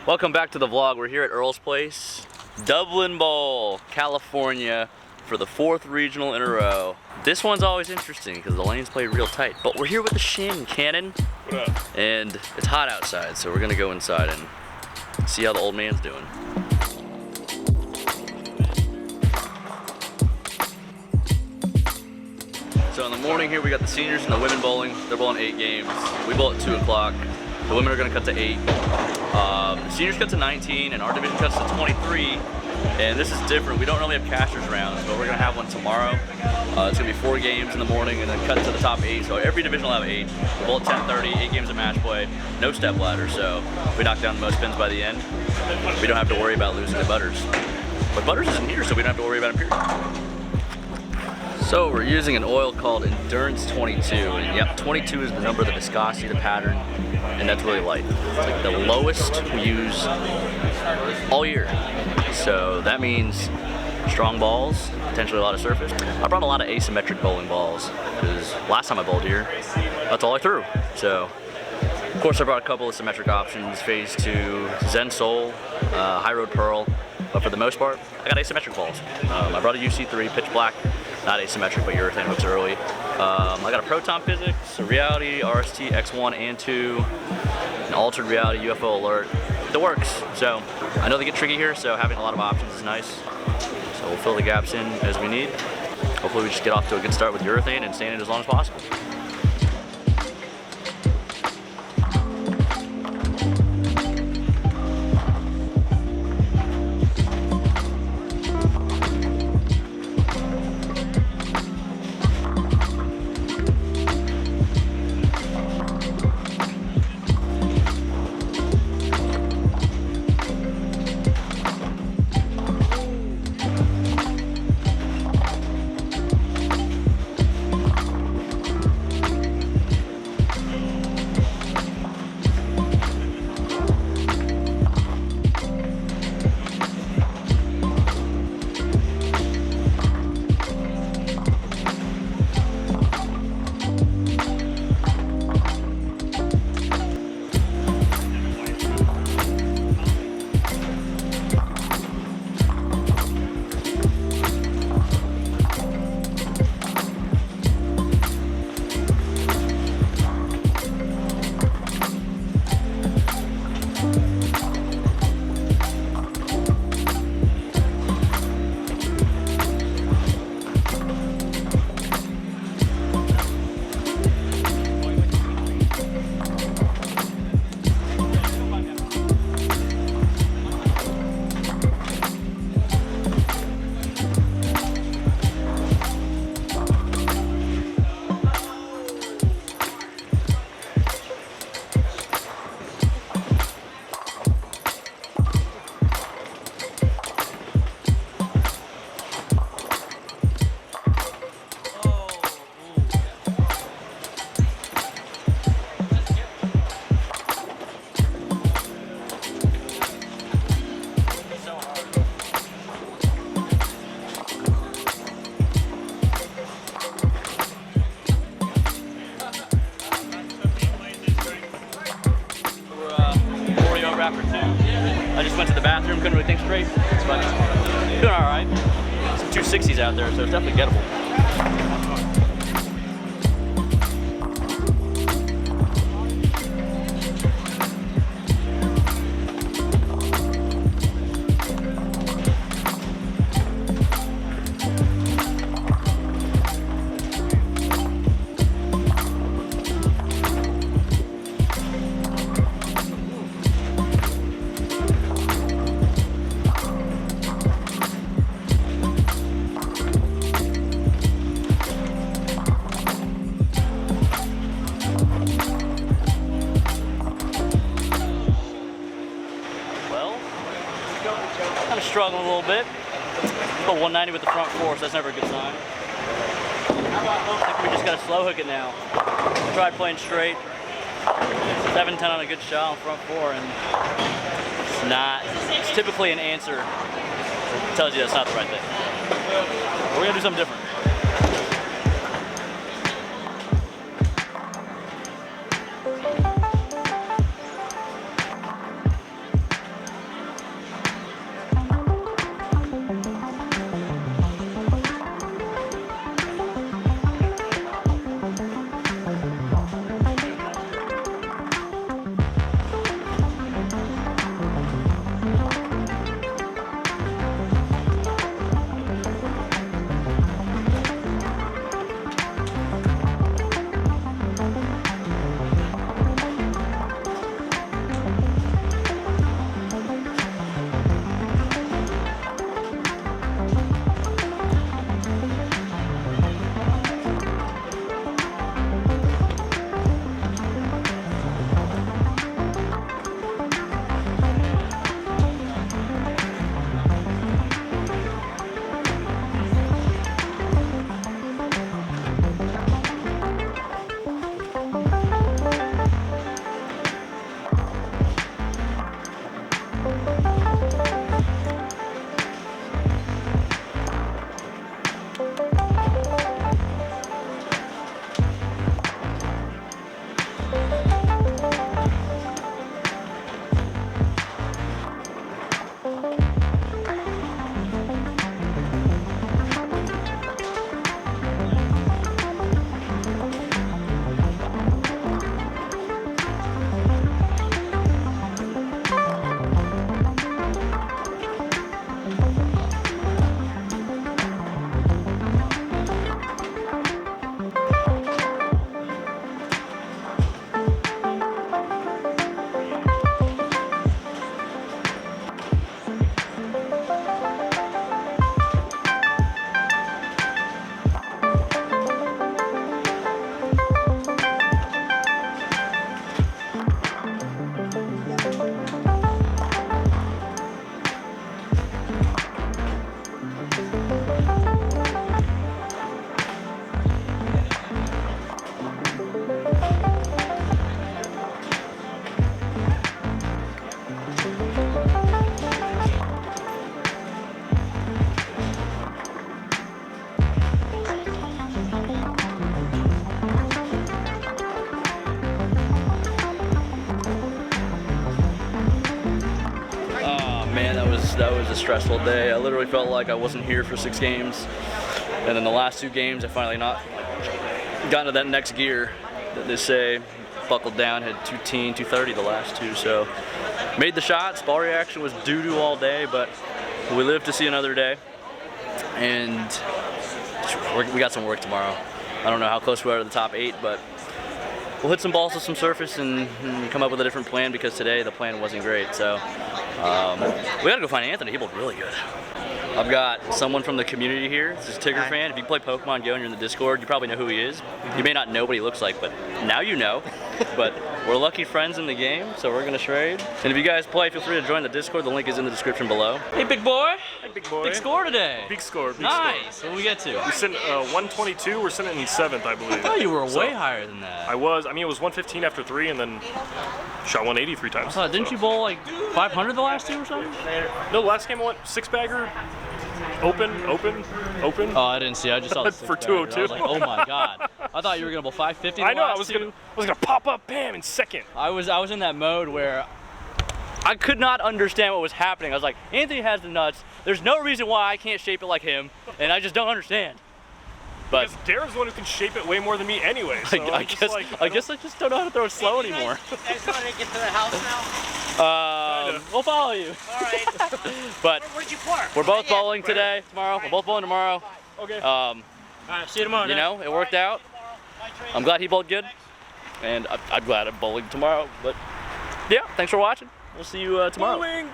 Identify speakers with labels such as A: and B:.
A: Welcome back to the vlog. We're here at Earl's Place, Dublin Bowl, California, for the 4th regional in a row. This one's always interesting because the lanes play real tight. But we're here with the Shin Cannon, and it's hot outside, so we're gonna go inside and see how the old man's doing. So in the morning here, we got the seniors and the women bowling. They're bowling 8 games. We bowl at 2 o'clock. The women are gonna cut to 8. The seniors cut to 19, and our division cuts to 23. And this is different. We don't normally have cashers rounds, but we're gonna have one tomorrow. It's gonna be 4 games in the morning, and then cut to the top 8. So every division will have 8. We bowl at 10:30, 8 games of match play, no step ladder. So we knock down the most pins by the end. We don't have to worry about losing to Butters. But Butters isn't here, so we don't have to worry about him, period. So we're using an oil called Endurance 22, and yep, 22 is the number of the viscosity, the pattern, and that's really light. It's like the lowest we use all year. So that means strong balls, potentially a lot of surface. I brought a lot of asymmetric bowling balls, because last time I bowled here, that's all I threw. So, of course I brought a couple of symmetric options, Phase 2, Zen Soul, High Road Pearl, but for the most part, I got asymmetric balls. I brought a UC3, pitch black, not asymmetric, but urethane hooks early. I got a Proton Physics, a Reality, RST X1 and 2, an Altered Reality, UFO Alert. It works. So I know they get tricky here, so having a lot of options is nice. So we'll fill the gaps in as we need. Hopefully we just get off to a good start with urethane and stay in it as long as possible. I just went to the bathroom, couldn't really think straight, but doing all right. Some 260s out there, so it's definitely gettable. Kind of struggling a little bit. But 190 with the front 4, so that's never a good sign. I think we just got to slow hook it now. I tried playing straight. 7-10 on a good shot on front 4, and it's not. It's typically an answer that tells you that's not the right thing. We're gonna do something different. That was a stressful day. I literally felt like I wasn't here for 6 games. And then the last 2 games, I finally not got into that next gear that they say, buckled down, had 210, 230 the last 2. So made the shots, ball reaction was doo-doo all day, but we live to see another day. And we got some work tomorrow. I don't know how close we are to the top 8, but we'll hit some balls with some surface and come up with a different plan, because today the plan wasn't great. So we gotta go find Anthony. He bowled really good. I've got someone from the community here. This is a Tigger fan. If you play Pokemon Go and you're in the Discord, you probably know who he is. You may not know what he looks like, but now you know. But we're lucky friends in the game, so we're gonna trade. And if you guys play, feel free to join the Discord. The link is in the description below. Hey, big boy.
B: Hey, big boy.
A: Big score today.
B: Big score. Big
A: nice.
B: Score.
A: What we get to?
B: We're sitting 122. We're sitting in 7th, I believe.
A: Oh, you were way higher than that.
B: I was. I mean, it was 115 after 3, and then shot 180 3 times.
A: Didn't you bowl like 500 the last 2 or something?
B: No, last game I went 6-bagger. Open.
A: Oh, I didn't see. I just saw the
B: for
A: 202. I
B: 202.
A: was like, oh my god. I thought you were gonna bowl 550.
B: I know. I was gonna pop up, bam, in 2nd.
A: I was in that mode where I could not understand what was happening. I was like, Anthony has the nuts. There's no reason why I can't shape it like him, and I just don't understand. But
B: because Darren's the one who can shape it way more than me anyway. So
A: I guess I just don't know how to throw it slow anymore.
C: You guys want to get to the house now?
A: We'll follow you.
C: All right.
A: But
C: Where'd you park?
A: we're both bowling today, tomorrow. We're both bowling tomorrow.
B: Okay.
C: All right, see you tomorrow.
A: You know, it worked out. I'm glad he bowled good, and I'm glad I'm bowling tomorrow. But yeah, thanks for watching. We'll see you tomorrow.
B: Bowling.